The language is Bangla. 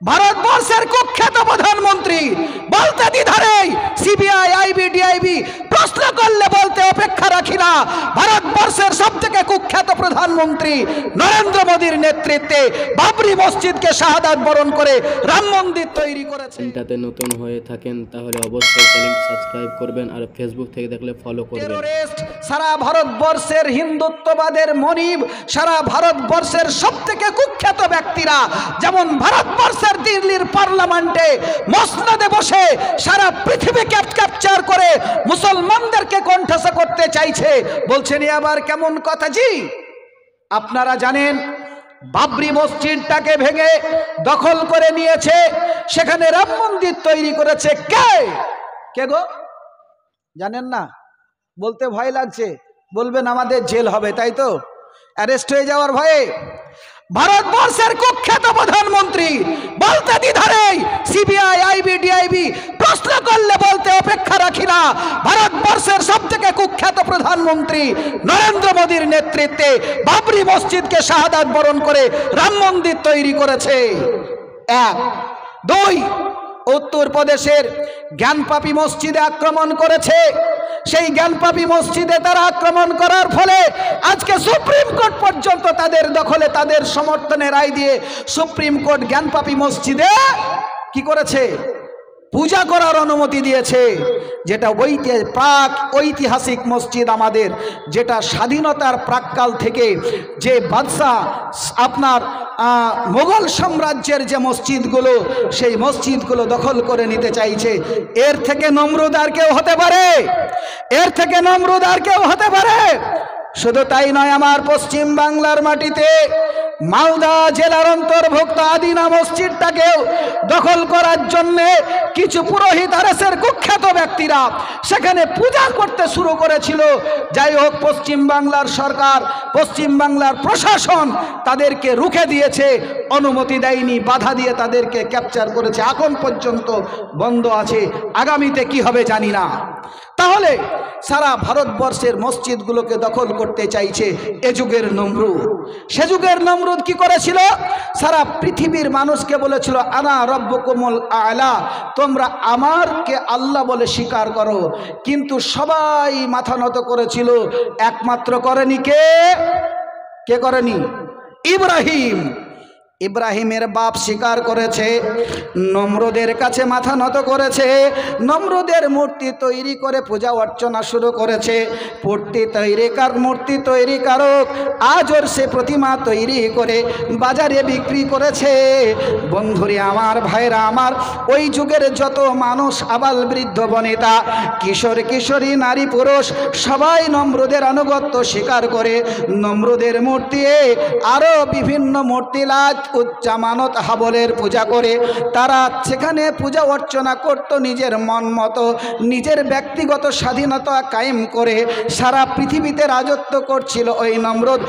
ভারতবর্ষের কুখ্যাত প্রধানমন্ত্রী বলতে দ্বিধারেই সিবিআই আইবি ডিআইবি প্রশ্ন করলে বলতে অপেক্ষা রাখি না। ভারতবর্ষের সবথেকে কুখ্যাত প্রধানমন্ত্রী নরেন্দ্র মোদীর নেতৃত্বে বাবরি মসজিদকে শাহাদাত বরণ করে রাম মন্দির তৈরি করেছে। চ্যানেলটাতে নতুন হয়ে থাকেন তাহলে অবশ্যই চ্যানেল সাবস্ক্রাইব করবেন আর ফেসবুক থেকে দেখলে ফলো করবেন। টেররিস্ট সারা ভারতবর্ষের হিন্দুত্ববাদের মনিব, সারা ভারতবর্ষের সবথেকে কুখ্যাত ব্যক্তিরা যেমন ভারতবর্ষের দিল্লির পার্লামেন্টে মসনদে বসে সারা পৃথিবী ক্যাপচার করে মুসলমানদেরকে কণ্ঠস্থ করতে চাইছে, বলছেন আবার কেমন কথা জি? আপনারা জানেন বাবরি মসজিদটাকে ভেঙে দখল করে নিয়েছে, সেখানে রাম মন্দির তৈরি করেছে কে? কে গো? জানেন না? বলতে ভয় লাগছে, বলবেন আমাদের জেল হবে, তাই তো? অ্যারেস্ট হয়ে যাওয়ার ভয়ে। ভারতবর্ষের কুখ্যাত প্রধানমন্ত্রী বলতে দ্বিধারেই সিবিআই আইবি ডিআইবি প্রশ্ন করলে বলতে অপেক্ষা রাখি না। ভারতবর্ষের সবথেকে কুখ্যাত প্রধানমন্ত্রী নরেন্দ্র মোদীর নেতৃত্বে বাবরি মসজিদকে শাহাদাত বরণ করে রাম মন্দির তৈরি করেছে। এক। দুই, উত্তরপ্রদেশের জ্ঞানপাপী মসজিদে আক্রমণ করেছে। সেই জ্ঞানপাপী মসজিদে তারা আক্রমণ করার ফলে আজকে সুপ্রিম কোর্ট পর্যন্ত তাদের দখলে, তাদের সমর্থনে রায় দিয়ে সুপ্রিম কোর্ট জ্ঞানপাপী মসজিদে কি করেছে? পূজা করার অনুমতি দিয়েছে, যেটা প্রাক ঐতিহাসিক মসজিদ আমাদের, যেটা স্বাধীনতার প্রাক্কাল থেকে যে বাদশাহ আপনার মোগল সাম্রাজ্যের যে মসজিদগুলো, সেই মসজিদগুলো দখল করে নিতে চাইছে। এর থেকে নমরুদ আর কেউ হতে পারে? এর থেকে নমরুদ আর কেউ হতে পারে? শুধু তাই নয়, আমার পশ্চিম বাংলার মাটিতে মালদা জেলার অন্তর্ভুক্ত আদিনা মসজিদটাকেও দখল করার জন্য কিছু পুরোহিত আরএসের কুখ্যাত ব্যক্তিরা সেখানে পূজা করতে শুরু করেছিল। যাই হোক, পশ্চিম বাংলার সরকার, পশ্চিম বাংলার প্রশাসন তাদেরকে রুখে দিয়েছে, অনুমতি দেয়নি, বাধা দিয়ে তাদেরকে ক্যাপচার করেছে। এখন পর্যন্ত বন্ধ আছে, আগামীতে কি হবে জানি না। তাহলে সারা ভারতবর্ষের মসজিদগুলোকে দখল করতে চাইছে এ যুগের নমরুদ। সে যুগের নমরুদ কি করেছিল? সারা পৃথিবীর মানুষকে বলেছিল আনা রব্বুকুমুল আলা, তোমরা আমারকে আল্লাহ বলে স্বীকার করো। কিন্তু সবাই মাথা নত করেছিল, একমাত্র করেনি কে? কে করেনি? ইব্রাহিম। ইব্রাহিমের বাপ স্বীকার করেছে, নমরুদের কাছে মাথা নত করেছে, নমরুদের মূর্তি তৈরি করে পূজা অর্চনা শুরু করেছে। মূর্তি তৈরিকারক আজর সে প্রতিমা তৈরি করে বাজারে বিক্রি করেছে। বন্ধুরে আমার, ভাইরা আমার, ওই যুগের যত মানুষ, আবাল বৃদ্ধ বনিতা, কিশোর কিশোরী, নারী পুরুষ, সবাই নমরুদের আনুগত্য স্বীকার করে নমরুদের মূর্তি আরও বিভিন্ন মূর্তি লাজ উচ্চামানত হাবলের পূজা করে তারা সেখানে পূজা অর্চনা করত নিজের মন মতো, নিজের ব্যক্তিগত স্বাধীনতা কায়েম করে সারা পৃথিবীতে রাজত্ব করছিল ওই নমরুদ।